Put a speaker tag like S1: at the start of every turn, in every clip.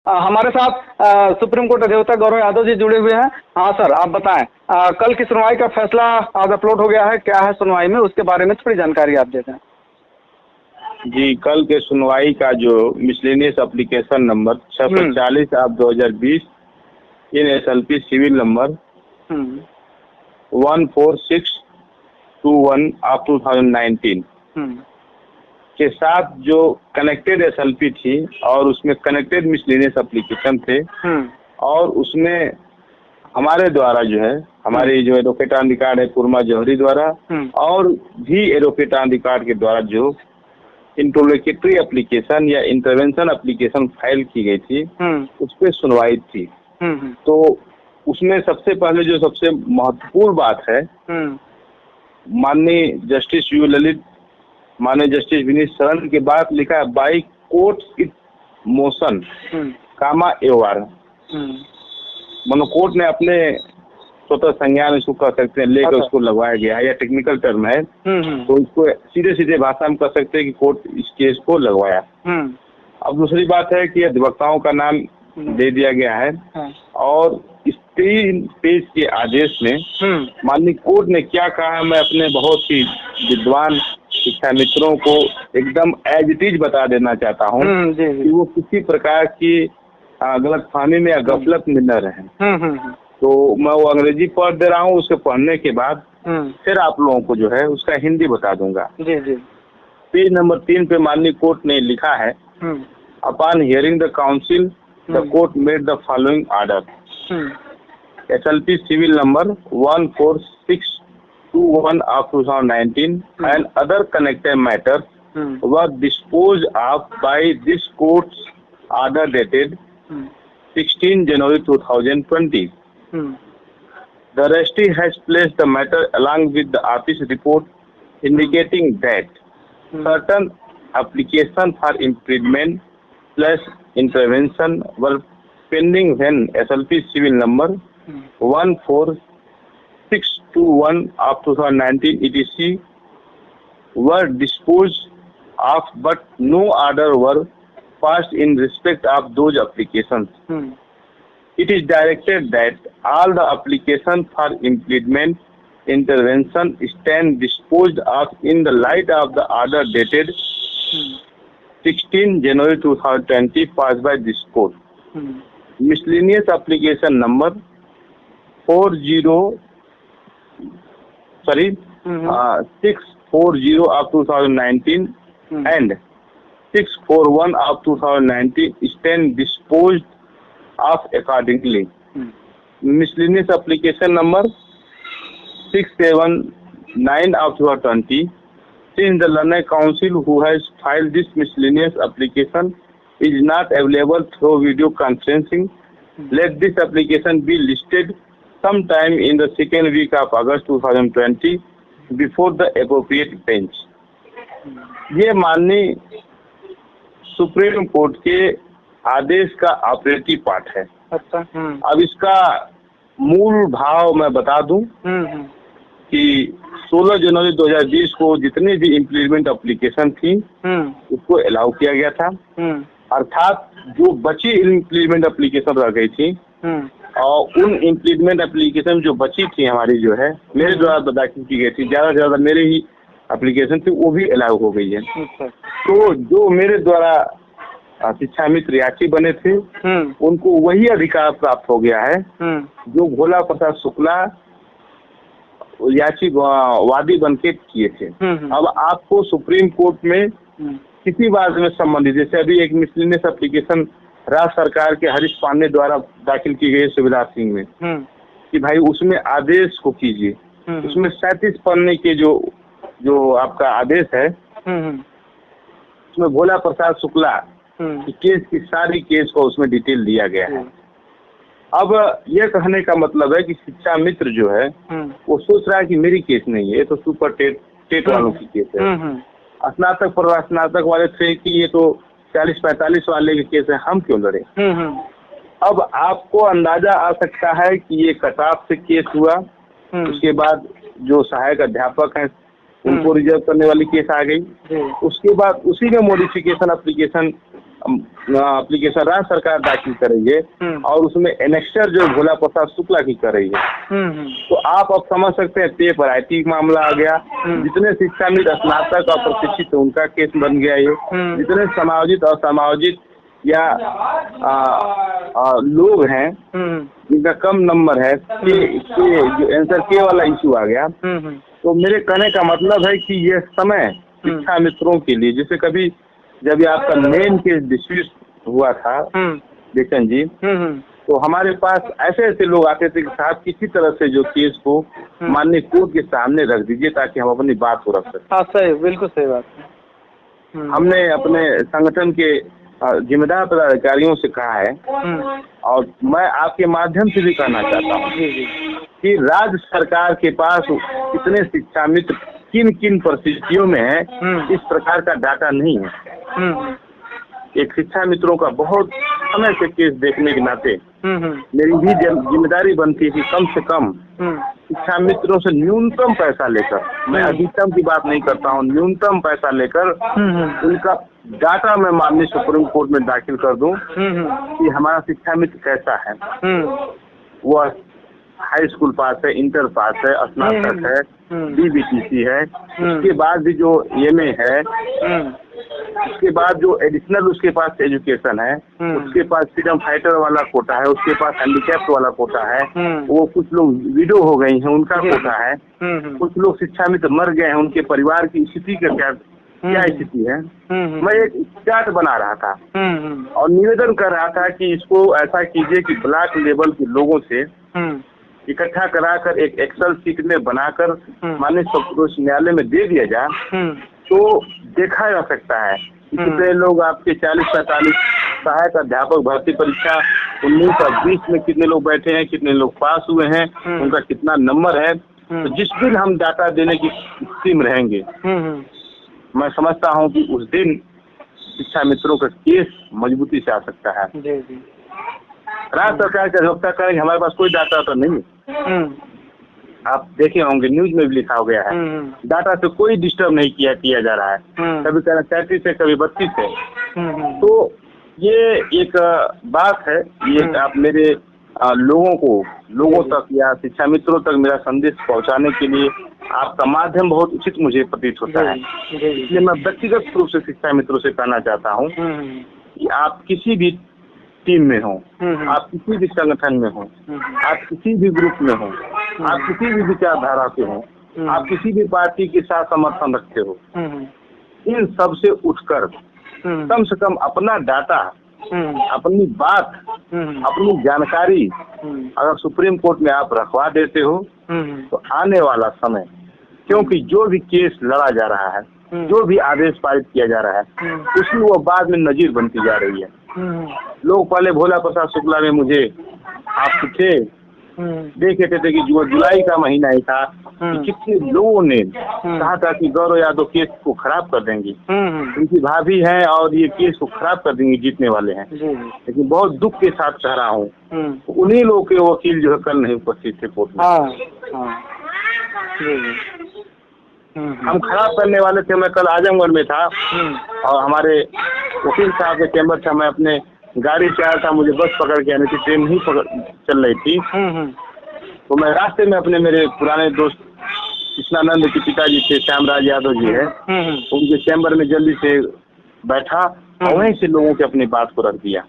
S1: हमारे साथ supreme court अधिवक्ता गौरव यादव जी जुड़े हुए हैं। हाँ सर, आप बताएं, कल की सुनवाई का फैसला आज अपलोड हो गया है, क्या है सुनवाई में, उसके बारे में थोड़ी जानकारी आप देते हैं।
S2: जी, कल के सुनवाई का जो मिसलेनियस एप्लीकेशन नंबर 640/2020 इन SLP सिविल नंबर 14621/2019 के साथ जो कनेक्टेड SLP थी और उसमें कनेक्टेड मिसलेनियस एप्लीकेशन थे और उसमें हमारे द्वारा जो है, हमारे जो एडवोकेट ऑन रिकॉर्ड है कुरमा जौहरी द्वारा और भी एडवोकेट ऑन रिकॉर्ड के द्वारा जो इंटरलोकेटरी एप्लीकेशन या इंटरवेंशन एप्लीकेशन फाइल की गई थी उस पर सुनवाई थी। तो उसमें सबसे पहले जो सबसे महत्वपूर्ण बात है, माननीय जस्टिस यू ललित, माननीय जस्टिस विनीत शरण के बाद लिखा है बाई कोर्ट इट मोशन कामा एवार, मनो कोर्ट ने अपने स्वतः संज्ञान इसको कह सकते हैं लेकर उसको लगवाया गया है, या टेक्निकल टर्म है तो इसको सीधे सीधे भाषा में कह सकते हैं कि कोर्ट इस केस को लगवाया। अब दूसरी बात है कि अधिवक्ताओं का नाम दे दिया गया है और इस 3 पेज के आदेश में माननीय कोर्ट ने क्या कहा है, मैं अपने बहुत ही विद्वान शिक्षा मित्रों को एकदम एज इट इज बता देना चाहता हूँ कि वो किसी प्रकार की गलतफहमी में या गफलत में न रहे। तो मैं वो अंग्रेजी पढ़ दे रहा हूँ, उसके पढ़ने के बाद फिर आप लोगों को जो है उसका हिंदी बता दूंगा। पेज नंबर 3 पे माननीय कोर्ट ने लिखा है, upon hearing the council the court made the following order, SLP civil number 14621/2019 and other connected matters was disposed of by this court's order dated 16 January 2020. The registry has placed the matter along with the office report indicating that certain applications for imprisonment plus intervention were pending when SLP civil number 14621/2019 etc. were disposed of, but no order were passed in respect of those applications. It is directed that all the applications for imprisonment intervention stand disposed of in the light of the order dated 16 January 2020 passed by this court. Miscellaneous application number 640/2019 and 641/2019 stand disposed of accordingly. Miscellaneous application number 679/2020, since the learned counsel who has filed this miscellaneous application is not available through video conferencing, let this application be listed sometime in the second week of August 2020 before the appropriate bench. ये माननीय supreme court के आदेश का operative part है।
S1: अच्छा।
S2: अब इसका मूल भाव मैं बता दूं कि 16 जनवरी 2020 को जितनी भी इम्प्लीमेंट एप्लीकेशन थी उसको अलाउ किया गया था, अर्थात जो बची इम्प्लीमेंट एप्लीकेशन रह गई थी और उन इम्प्लीमेंट एप्लीकेशन जो बची थी हमारी जो है मेरे द्वारा दाखिल की गई थी, ज्यादा से ज्यादा मेरे ही एप्लीकेशन थी, वो भी अलाउ हो गई है। तो जो मेरे द्वारा शिक्षा मित्र याची बने थे उनको वही अधिकार प्राप्त हो गया है जो भोला प्रसाद शुक्ला याची वादी बनके किए थे। अब आपको सुप्रीम कोर्ट में किसी बात में संबंधित, जैसे अभी एक मिसलेनियस एप्लीकेशन राज्य सरकार के हरीश पांडे द्वारा दाखिल की गई सुविधा सिंह में कि भाई उसमें आदेश को कीजिए, उसमें 37 पन्ने के जो आपका आदेश है उसमें भोला प्रसाद शुक्ला की केस की सारी केस को उसमें डिटेल दिया गया है। अब यह कहने का मतलब है कि शिक्षा मित्र जो है वो सोच रहा है कि मेरी केस नहीं है, ये तो सुपर टेट वालों की केस है, स्नातक स्नातक वाले थे कि ये तो 40-45 वाले के केस है, हम क्यों लड़े। अब आपको अंदाजा आ सकता है कि ये कटाफ से केस हुआ, उसके बाद जो सहायक अध्यापक हैं उनको रिजर्व करने वाली केस आ गई, उसके बाद उसी में मॉडिफिकेशन एप्लीकेशन एप्लीकेशन राज्य सरकार दाखिल कर रही है और उसमें एनेक्सर जो भोला प्रसाद शुक्ला की कर रही है। तो आप अब समझ सकते हैं पे वैरायटी मामला आ गया। जितने शिक्षाविद स्नातक और प्रशिक्षित उनका केस बन गया ये। जितने समायोजित और समायोजित या लोग हैं जिनका कम नंबर है जो आंसर के वाला इशू आ गया। तो मेरे कहने का मतलब है कि ये समय शिक्षा मित्रों के लिए, जैसे कभी जब ये आपका मेन केस डिस्मिस हुआ था बेचन जी, तो हमारे पास ऐसे ऐसे लोग आते थे कि साहब किसी तरह से जो केस को माननीय कोर्ट के सामने रख दीजिए ताकि हम अपनी बात को रख सकें।
S1: हाँ सही, बिल्कुल सही बात है।
S2: हमने अपने संगठन के जिम्मेदार पदाधिकारियों से कहा है और मैं आपके माध्यम से भी कहना चाहता हूँ कि राज्य सरकार के पास कितने शिक्षा मित्र किन किन परिस्थितियों में है इस प्रकार का डाटा नहीं है। एक शिक्षा मित्रों का बहुत समय से केस देखने के नाते मेरी भी जिम्मेदारी बनती है कि कम से कम शिक्षा मित्रों से न्यूनतम पैसा लेकर, मैं अधिकतम की बात नहीं करता हूँ, न्यूनतम पैसा लेकर उनका डाटा मैं माननीय सुप्रीम कोर्ट में दाखिल कर दूं कि हमारा शिक्षा मित्र कैसा है, वो हाई स्कूल पास है, इंटर पास है, स्नातक है, DBTC है, उसके बाद भी जो MA है, उसके बाद जो एडिशनल उसके पास एजुकेशन है, उसके पास फ्रीडम फाइटर वाला कोटा है, उसके पास हैंडीकैप्ट वाला कोटा है, वो कुछ लोग विडो हो गई हैं उनका कोटा है, कुछ लोग शिक्षा मित्र मर गए हैं, उनके परिवार की स्थिति का क्या स्थिति है। मैं एक चार्ट बना रहा था और निवेदन कर रहा था कि इसको ऐसा कीजिए कि ब्लॉक लेवल के लोगों से इकट्ठा कराकर एक एक्सेल शीट में बनाकर माननीय सर्वोच्च न्यायालय में दे दिया जाए तो देखा जा सकता है कि कितने लोग आपके 40-45 सहायक अध्यापक भर्ती परीक्षा 19 और 20 में कितने लोग बैठे हैं, कितने लोग पास हुए हैं, उनका कितना नंबर है। तो जिस दिन हम डाटा देने की स्थिति में रहेंगे मैं समझता हूं कि उस दिन शिक्षा मित्रों का केस मजबूती से आ सकता है। राज्य सरकार का अधिवक्ता करेंगे हमारे पास कोई डाटा तो नहीं है। आप देखे होंगे न्यूज में भी लिखा हो गया है डाटा से कोई डिस्टर्ब नहीं किया जा रहा है, कभी कहना 33 है कभी 32 है। तो ये एक बात है, ये आप मेरे लोगों तक या शिक्षा मित्रों तक मेरा संदेश पहुंचाने के लिए आपका माध्यम बहुत उचित मुझे प्रतीत होता है। इसलिए मैं व्यक्तिगत रूप से शिक्षा मित्रों से कहना चाहता हूँ कि आप किसी भी टीम में हो, आप किसी भी संगठन में हो, आप किसी भी ग्रुप में हो, आप किसी भी विचारधारा के हो, आप किसी भी पार्टी के साथ समर्थन रखते हो, इन सब से उठकर कम से कम अपना डाटा, अपनी बात, अपनी जानकारी अगर सुप्रीम कोर्ट में आप रखवा देते हो तो आने वाला समय, क्योंकि जो भी केस लड़ा जा रहा है, जो भी आदेश पारित किया जा रहा है, उसकी वो बाद में नजीर बनती जा रही है। लोग पहले भोला प्रसाद शुक्ला में मुझे आप पूछे देख रहे थे कि जो जुलाई का महीना ही था कि कितने लोगों ने कहा था कि गौरव यादव केस को खराब कर देंगी, उनकी भाभी हैं और ये केस को खराब कर देंगे, जीतने वाले हैं। लेकिन बहुत दुख के साथ कह रहा हूँ उन्हीं लोगों के वकील जो है कल नहीं उपस्थित थे कोर्ट में। हम खराब करने वाले थे। मैं कल आजमगढ़ में था और हमारे वकील साहब के चैम्बर था, मैं अपने गाड़ी से आया था, मुझे बस पकड़ के आनी थी, ट्रेन नहीं चल रही थी। तो मैं रास्ते में अपने मेरे पुराने दोस्त कृष्णानंद के पिताजी थे, श्यामराज यादव जी है, उनके चैम्बर में जल्दी से बैठा और वहीं से लोगों के अपनी बात को रख दिया।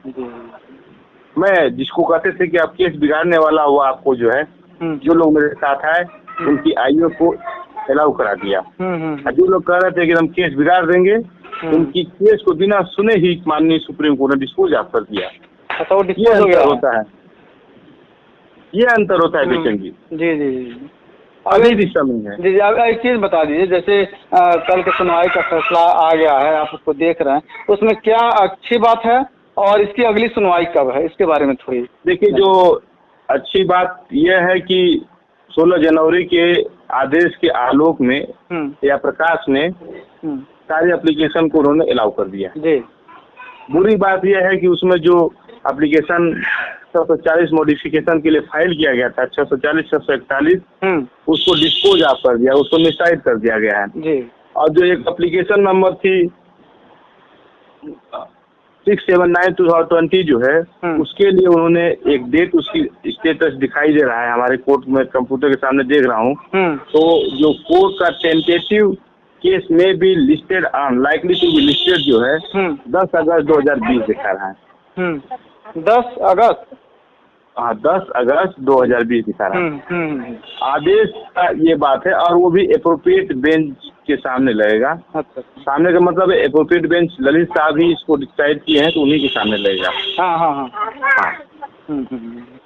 S2: मैं जिसको कहते थे कि आप केस बिगाड़ने वाला, वो आपको जो है जो लोग मेरे साथ आए उनकी आयु को अलाउ करा दिया। जो लोग कह रहे थे कि हम केस बिगाड़ देंगे, उनकी केस को बिना सुने ही माननीय सुप्रीम कोर्ट ने डिस्पोज ऑफ कर दिया। ये अंतर होता है, ये अंतर होता है बेचन जी।
S1: जी जी जी
S2: अभी भी समय है।
S1: जी जी, अब एक चीज बता दीजिए, जैसे कल के सुनवाई का फैसला आ गया है, आप उसको देख रहे हैं, उसमें क्या अच्छी बात है और इसकी अगली सुनवाई कब है, इसके बारे में थोड़ी
S2: देखिए। जो अच्छी बात यह है कि 16 जनवरी के आदेश के आलोक में या प्रकाश में सारे एप्लीकेशन को उन्होंने अलाउ कर दिया जी। बुरी बात यह है कि उसमें जो एप्लीकेशन 640 मॉडिफिकेशन के लिए फाइल किया गया था, 640, 641, उसको डिस्पोज ऑफ कर दिया, उसको मिससाइड कर दिया गया है जी। और जो एक एप्लीकेशन नंबर थी 6/7/2020 जो है उसके लिए उन्होंने एक डेट, उसकी स्टेटस दिखाई दे रहा है हमारे कोर्ट में, कंप्यूटर के सामने देख रहा हूँ। तो जो कोर्ट का टेंटेटिव केस में भी listed unlikely to be listed जो है 10 अगस्त 2020 दिखा रहा है।
S1: 10 अगस्त,
S2: हाँ 10 अगस्त 2020 दिखा रहा है। आदेश का ये बात है, और वो भी एप्रोप्रिएट बेंच के सामने लगेगा।
S1: अच्छा,
S2: सामने का मतलब एप्रोप्रिएट बेंच ललित साहब ही इसको डिसाइड किए हैं, तो उन्हीं के सामने लगेगा।
S1: हाँ हाँ हाँ।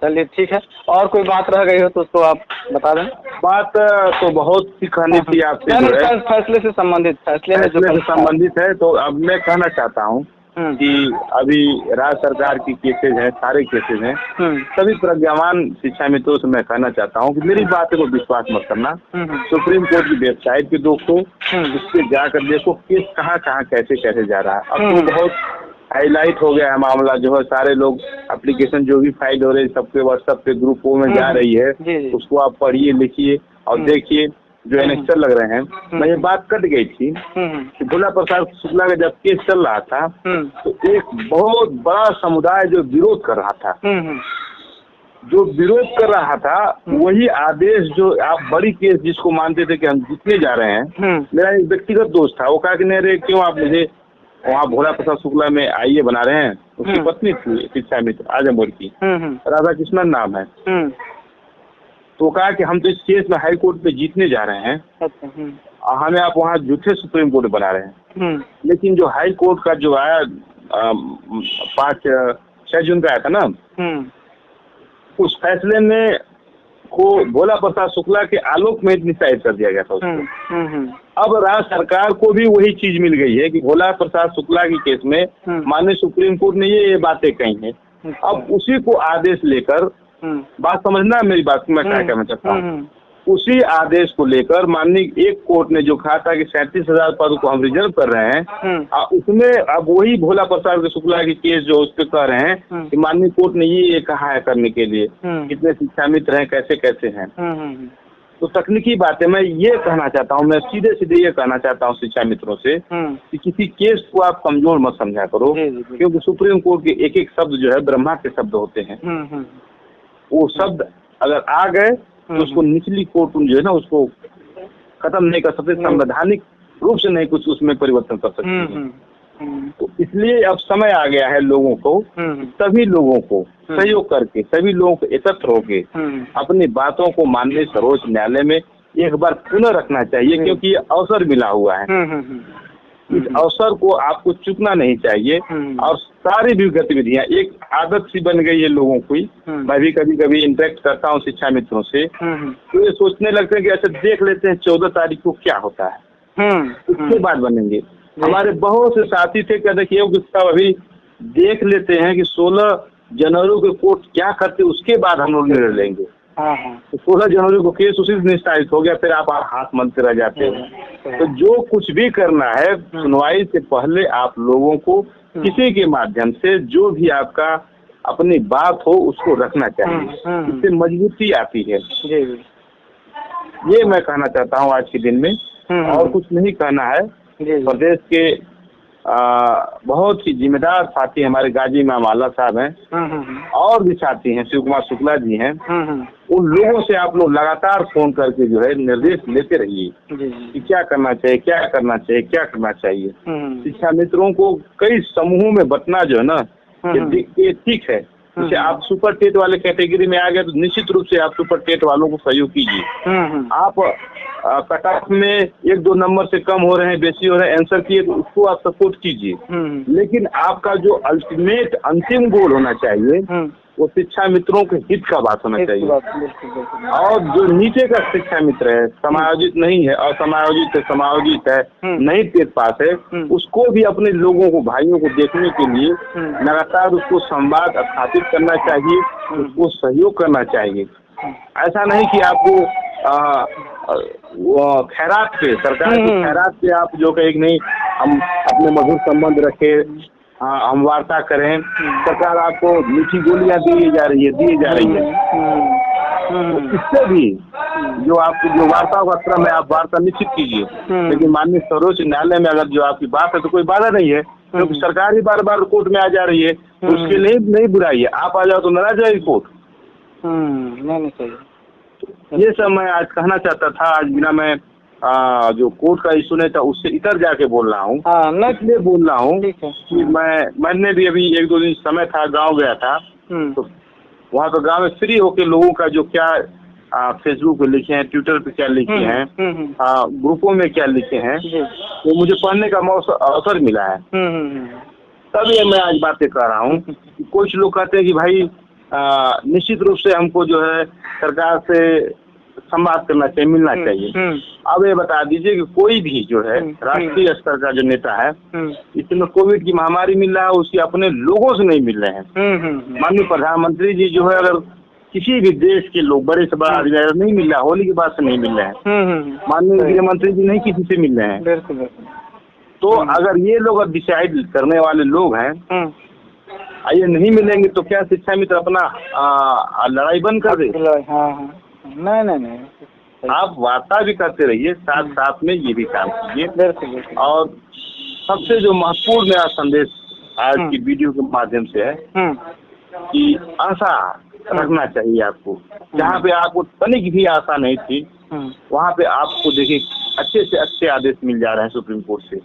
S1: चलिए ठीक है, और कोई बात रह गई हो तो उसको आप बता दें।
S2: बात तो बहुत सी कहनी थी आपसे, जो है
S1: फैसले से संबंधित, फैसले
S2: से संबंधित है। तो अब मैं कहना चाहता हूँ कि अभी राज्य सरकार की केसेज हैं, सारे केसेज हैं, सभी प्रज्ञावान शिक्षा मित्रों से मैं कहना चाहता हूँ कि मेरी बातें को विश्वास मत करना। सुप्रीम कोर्ट की वेबसाइट पे दोस्तों उस पर जाकर देखो केस कहाँ कहाँ कैसे कैसे जा रहा है। अब तो बहुत हाईलाइट हो गया है मामला, जो है सारे लोग एप्लीकेशन जो भी फाइल हो रही है सबके व्हाट्सएप पे ग्रुपों में जा रही है, उसको आप पढ़िए लिखिए और देखिए जो एनेक्सर लग रहे हैं। मैं ये बात कट गई थी कि भोला प्रसाद शुक्ला का जब केस चल रहा था तो एक बहुत बड़ा समुदाय जो विरोध कर रहा था, जो विरोध कर रहा था वही आदेश, जो आप बड़ी केस जिसको मानते थे कि हम जीतने जा रहे हैं, मेरा एक व्यक्तिगत दोस्त था, वो कहा कि नहीं रे क्यों आप मुझे वहाँ भोला प्रसाद शुक्ला में आईए बना रहे हैं। उसकी पत्नी थी शिक्षा मित्र आजमगढ़ की, राधा कृष्णन नाम है। तो कहा कि हम तो इस केस में हाई कोर्ट पे जीतने जा रहे हैं, हमें आप वहाँ झूठे सुप्रीम कोर्ट बना रहे हैं। लेकिन जो हाई कोर्ट का जो आया 6 जून का आया था ना, उस फैसले में को भोला प्रसाद शुक्ला के आलोक में डिसाइड कर दिया गया था उसको। अब राज्य सरकार को भी वही चीज मिल गई है कि भोला प्रसाद शुक्ला की केस में माननीय सुप्रीम कोर्ट ने ये बातें कही हैं। अब उसी को आदेश लेकर, बात समझना मेरी बात, मैं क्या कहना चाहता हूँ, उसी आदेश को लेकर माननीय एक कोर्ट ने जो कहा था कि 37,000 पद को हम रिजर्व कर रहे हैं, उसमें अब वही भोला प्रसाद शुक्ला की केस जो उस पर कह रहे हैं कि माननीय कोर्ट ने ये कहा है करने के लिए, कितने शिक्षा मित्र हैं, कैसे कैसे हैं। तो तकनीकी बातें मैं ये कहना चाहता हूँ, मैं सीधे सीधे ये कहना चाहता हूँ शिक्षा मित्रों से कि किसी केस को आप कमजोर मत समझा करो, क्योंकि सुप्रीम कोर्ट के एक एक शब्द जो है ब्रह्मा के शब्द होते हैं। वो शब्द अगर आ गए तो उसको निचली कोर्ट जो है ना उसको खत्म नहीं कर सकते, संवैधानिक रूप से नहीं कुछ उसमें परिवर्तन कर सकते हैं। तो इसलिए अब समय आ गया है लोगों को, सभी लोगों को सहयोग करके, सभी लोगों को एकत्र होके अपनी बातों को माननीय सर्वोच्च न्यायालय में एक बार पुनः रखना चाहिए, क्योंकि ये अवसर मिला हुआ है। इस अवसर को आपको चूकना नहीं चाहिए। और सारी भी गतिविधियां एक आदत सी बन गई है लोगों की। मैं भी कभी कभी इंटरेक्ट करता हूँ शिक्षा मित्रों से, तो ये सोचने लगते हैं कि अच्छा देख लेते हैं 14 तारीख को क्या होता है, उसके बाद बनेंगे। हमारे बहुत से साथी थे, क्या देखिए सब अभी देख लेते हैं कि 16 जनवरी को कोर्ट क्या करते, उसके बाद हम लोग निर्णय लेंगे। तो 16 जनवरी को केस उसी दिन निस्तारित हो गया, फिर आप हाथ मलते रह जाते हैं। तो जो कुछ भी करना है सुनवाई से पहले आप लोगों को किसी के माध्यम से जो भी आपका अपनी बात हो उसको रखना चाहिए, इससे मजबूती आती है। ये मैं कहना चाहता हूँ आज के दिन में, और कुछ नहीं कहना है। प्रदेश के बहुत ही जिम्मेदार साथी हमारे गाजी मामाला साहब हैं, और भी साथी हैं, शिव कुमार शुक्ला जी हैं। उन लोगों से आप लोग लगातार फोन करके जो है निर्देश लेते रहिए कि क्या करना चाहिए, क्या करना चाहिए, क्या करना चाहिए। शिक्षा मित्रों को कई समूहों में बंटना जो है ना, ये ठीक है। जैसे आप सुपर टेट वाले कैटेगरी में आ गए तो निश्चित रूप से आप सुपर टेट वालों को सहयोग कीजिए। आप कट ऑफ में 1-2 नंबर से कम हो रहे हैं, बेसी हो रहे हैं, आंसर किए तो उसको आप सपोर्ट कीजिए। लेकिन आपका जो अल्टीमेट अंतिम गोल होना चाहिए वो शिक्षा मित्रों के हित का बात होना चाहिए। और जो नीचे का शिक्षा मित्र है, समायोजित नहीं है, असमायोजित है, समायोजित है, नहीं टेट पास है, उसको भी अपने लोगों को, भाइयों को देखने के लिए लगातार उसको संवाद स्थापित करना चाहिए, उसको सहयोग करना चाहिए। ऐसा नहीं कि आपको खैरात पे, सरकार की खैरात पे आप जो कहें नहीं हम अपने मधुर संबंध रखे, हम वार्ता करें, सरकार आपको मीठी गोलियां दी जा रही है। तो इससे भी जो आपकी जो वार्ता का क्रम है, आप वार्ता निश्चित कीजिए, लेकिन माननीय सर्वोच्च न्यायालय में अगर जो आपकी बात है तो कोई बाधा नहीं है, क्योंकि सरकार ही बार बार कोर्ट में आ जा रही है, तो उसके लिए नहीं बुराई है, आप आ जाओ तो नाराज जाएगी कोर्ट।
S1: नहीं सही।
S2: ये सब मैं आज कहना चाहता था। आज बिना मैं जो कोर्ट का इशू नहीं था उससे इतर जाके बोल रहा हूँ। इसलिए बोल रहा हूँ कि मैंने भी अभी 1-2 दिन समय था, गांव गया था, तो वहाँ पे गांव में फ्री होके लोगों का जो क्या फेसबुक पे लिखे हैं, ट्विटर पे क्या लिखे हैं, ग्रुपों में क्या लिखे हैं, तो मुझे पढ़ने का अवसर मिला है। तब ये मैं आज बातें कर रहा हूँ। कुछ लोग कहते हैं कि भाई निश्चित रूप से हमको जो है सरकार से संवाद करना चाहिए, मिलना चाहिए। अब ये बता दीजिए कि कोई भी जो है राष्ट्रीय स्तर का जो नेता है, इसमें कोविड की महामारी मिल रहा है, उसके अपने लोगों से नहीं मिल रहे हैं। माननीय प्रधानमंत्री जी जो है, अगर किसी भी देश के लोग बड़े से बड़ा अधिकारी नहीं मिल रहा, होली के बाद से नहीं मिल रहे हैं, माननीय गृह मंत्री जी नहीं किसी से मिल रहे हैं। तो अगर ये लोग डिसाइड करने वाले लोग हैं, ये नहीं मिलेंगे तो क्या शिक्षा मित्र अपना लड़ाई बंद कर दे? नहीं, आप वार्ता भी करते रहिए, साथ साथ में ये भी काम कीजिए। और सबसे जो महत्वपूर्ण मेरा संदेश आज की वीडियो के माध्यम से है कि आशा रखना चाहिए आपको। जहाँ पे आपको तनिक भी आशा नहीं थी, वहाँ पे आपको देखिए अच्छे से अच्छे आदेश मिल जा रहे हैं सुप्रीम कोर्ट से।